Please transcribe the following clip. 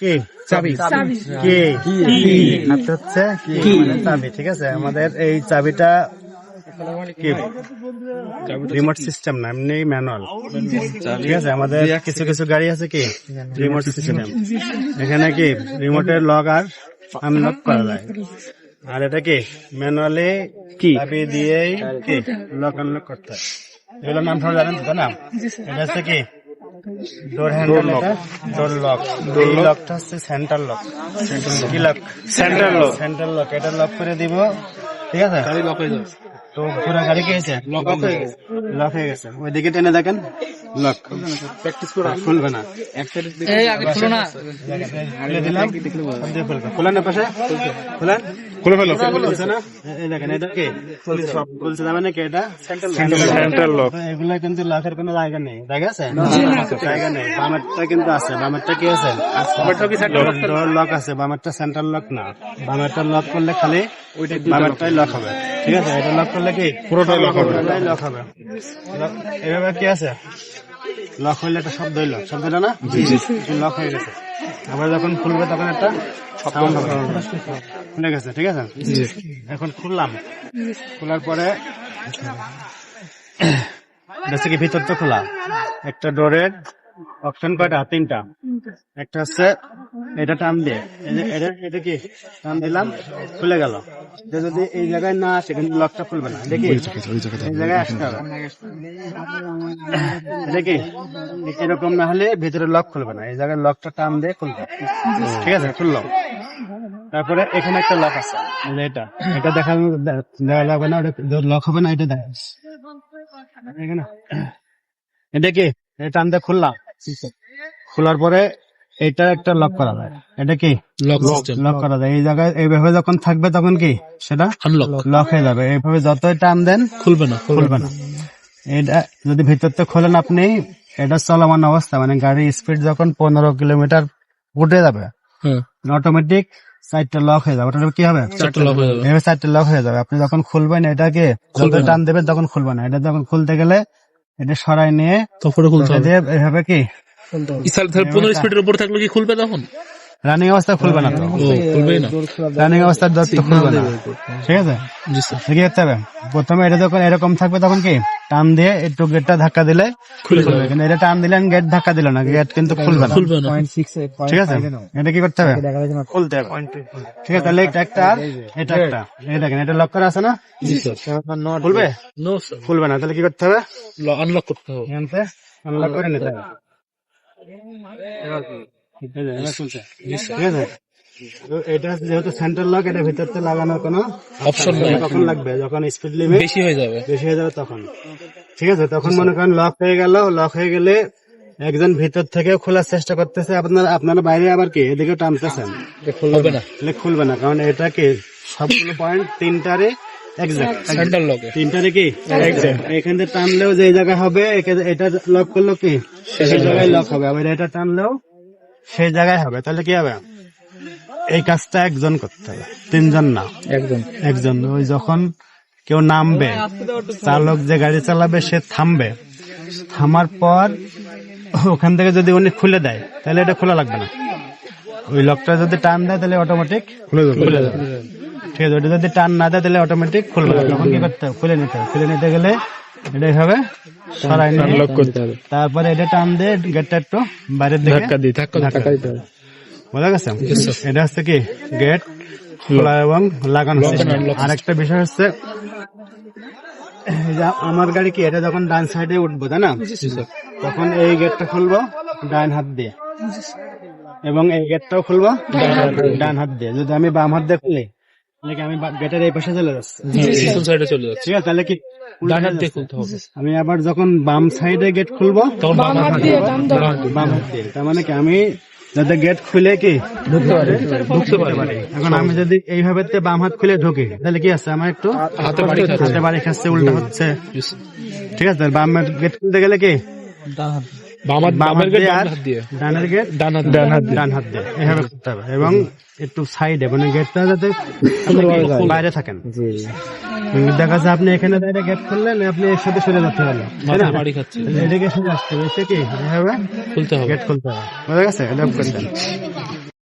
কি চাবি কি হাতে হচ্ছে কি মানে চাবি। ঠিক আছে, আমাদের এই চাবিটা কি রিমোট সিস্টেম না, এমনি ম্যানুয়াল। ঠিক আছে, আমাদের কিছু কিছু গাড়ি আছে কি রিমোট সিস্টেম, এখানে কি রিমোটের লক আর আনলক করা যায়। আর এটা কি ম্যানুয়ালি কি চাবি দিয়েই কি লক আনলক করতে হয়। এগুলোর নাম সবাই জানেন তো না? এটা হচ্ছে কি ডোর হ্যান্ডেল, এটা ডোর লক। এই লকটা হচ্ছে সেন্টার লক। কি lock? Centre lock. Centre lock. এটা লক করে দিব। ঠিক আছে, তো পুরো গাড়ি কি হয়েছে? লক হয়ে গেছে। ওইদিকে টেনে দেখেন, লক। প্র্যাকটিস করা খুলবে না। খুলে দিলাম, খোলেন না পাশে, খোলেন, খুলে ফেলো, খুলছে না? এই দেখেন, এটা কি সব খুলছে যাবে নাকি? এটা সেন্টার লক। এগুলো কিন্তু লকের কোনো জায়গা নেই, জায়গা আছে? জায়গা নেই। বামেরটা কিন্তু আছে। বামেরটা কি আছে? ডোর লক আছে। বামেরটা সেন্টার লক না। বামেরটা লক করলে খালি বামেরটাই লক হবে। ঠিক আছে, এটা লক করলে কি পুরোটাই লক হবে। লক হবে। এভাবে কি আছে, লক হইলে একটা শব্দ হইলো, শব্দ হলো না? লক হয়ে গেছে। আবার যখন খুলবে তখন একটা সাউন্ড হবে। খুলে গেছে। ঠিক আছে, এখন খুললাম। খোলার পরে দেখছি কি ভিতরটা খোলা। একটা ডোরের অপশন কয়টা? তিনটা। একটা হচ্ছে এটা টান দিয়ে, এটা কি টান দিলাম, খুলে গেল। যদি এই জায়গায় না আসে কিন্তু লকটা খুলবে না। দেখি এই জায়গায় আসতে হবে। দেখি এরকম না হলে ভিতরে লক খুলবে না। এই জায়গায় লকটা টান দিয়ে খুলবে। ঠিক আছে, খুললো। তারপরে এখানে একটা লক আছে, এটা এটা দেখা লাগবে না, ওটা লক হবে না। এটা দেখা এখানে, এটা কি টান দিয়ে খুললাম। খোলার পরে এটা একটা লক করা যায়। এটা কি লক করা যায়। এই জায়গায় এইভাবে যখন থাকবে তখন কি সেটা লক হয়ে যাবে। এইভাবে যতই টান দেন খুলবে না। এটা যদি ভিতরতে খোলেন আপনি, এটা চলমান অবস্থা মানে গাড়ির স্পিড যখন 15 কিলোমিটার উঠে যাবে অটোমেটিক সাইডটা লক হয়ে যাবে। ওটা কি হবে? সাইডটা লক হয়ে যাবে। আপনি যখন খুলবেন এটাকে যত টান দেবেন তখন খুলবে না। এটা যখন খুলতে গেলে এটা সরাই নিয়ে এভাবে কি 15 স্পিডের উপর থাকলে কি খুলবে? তখন রানিং অবস্থা খুলবে না। তো খুলবেই না, রানিং অবস্থার দত্ত খুলবে না। ঠিক আছে, কি করতে হবে? প্রথমে এটা যখন এরকম থাকবে তখন কি টান দিয়ে একটু গেটটা ধাক্কা দিলে খুলবে। কিন্তু এটা টান দিলেন, গেট ধাক্কা দিল না, গেট কিন্তু খুলবে না। ঠিক আছে, এটা কি করতে হবে? খুলতে হবে। ঠিক আছে, তাহলে এটা একটা আর এটা একটা। এই দেখেন, এটা লক করা আছে না? খুলবে? খুলবে না। তাহলে কি করতে হবে? আনলক করতে হবে। আনলক করে নিতে হবে। ঠিক আছে, তো এটা যেহেতু সেন্টার লক, এটা ভিতরতে লাগানোর কোনো অপশন নাই। কখন লাগবে? যখন স্পিড লিমিট বেশি হয়ে যাবে তখন। ঠিক আছে, তখন মনে করেন লক হয়ে গেল। লক হয়ে গেলে একজন ভিতর থেকে খোলার চেষ্টা করতেছে, আপনারা বাইরে আবার কি এদিকে টানতেছেন, হবে না, খুলবে না। কারণ এটা কি সবগুলো পয়েন্ট তিনটারে সেন্টার লকে, তিনটারে কি এখান থেকে টানলেও যে জায়গায় হবে, এটা লক করলো কি সেই জায়গায় লক হবে। আবার এটা টানলেও সেই জায়গায় হবে। তাহলে কি হবে? এই কাজটা একজন করতে হবে, তিনজন না, একজন। ওই যখন কেউ নামবে, চালক যে গাড়ি চালাবে সে থামবে, থামার পর ওখান থেকে যদি উনি খুলে দেয় তাহলে এটা খোলা লাগবে না। ওই লকটা যদি টান দেয় তাহলে অটোমেটিক খুলে যাবে। ঠিক আছে, ওটা যদি টান না দেয় তাহলে অটোমেটিক খুলবে না। তখন কি করতে হবে? খুলে নিতে হবে। খুলে নিতে গেলে এটা এইভাবে সরাই লক করতে হবে। তারপরে এটা টান দিয়ে গেটটা একটু বাইরের দিকে ধাক্কা দিতে হবে। বোঝা গেছে? এটা হচ্ছে কি গেট খোলা এবং লাগানো। আরেকটা বিষয় হচ্ছে, আমার গাড়ি কি এটা যখন ডান সাইডে উঠবো, তাই না, তখন এই গেটটা খুলবো ডান হাত দিয়ে এবং এই গেটটাও খুলবো ডান হাত দিয়ে। যদি আমি বাম হাত দিয়ে খুলি নাকি আমি গেটের এই পাশে চলে যাচ্ছি, ঠিক আছে, তাহলে কি ডান হাত দিয়ে খুলতে হবে। আমি আবার যখন বাম সাইডে গেট খুলবো তখন বাম হাত দিয়ে, তার মানে কি আমি যাতে গেট খুলে কি ঢুকতে পারি। এখন আমি যদি এইভাবে বাম হাত খুলে ঢুকি তাহলে কি আছে, আমার একটু হাতে বাড়ি খাচ্ছে, উল্টা হচ্ছে। ঠিক আছে, বাম গেট খুলতে গেলে কি বামের গেট আর ডান হাত দিয়ে, ডানের গেট ডান হাত ডান হাত দিয়ে এভাবে করতে হবে এবং একটু সাইডে মানে গেটটা যাতে বাইরে থাকেন। দেখা যাচ্ছে আপনি এখানে দাঁড়িয়ে গেট খুললেন, আপনি এর সাথে সরে যেতে পারলেন, তাই না? মাথা বাড়ি খাচ্ছে, এদিকে সোজা আসতে হবে, এসে কি এভাবে খুলতে হবে। গেট খুলতে হবে। বোঝা গেছে? এটা করতেন।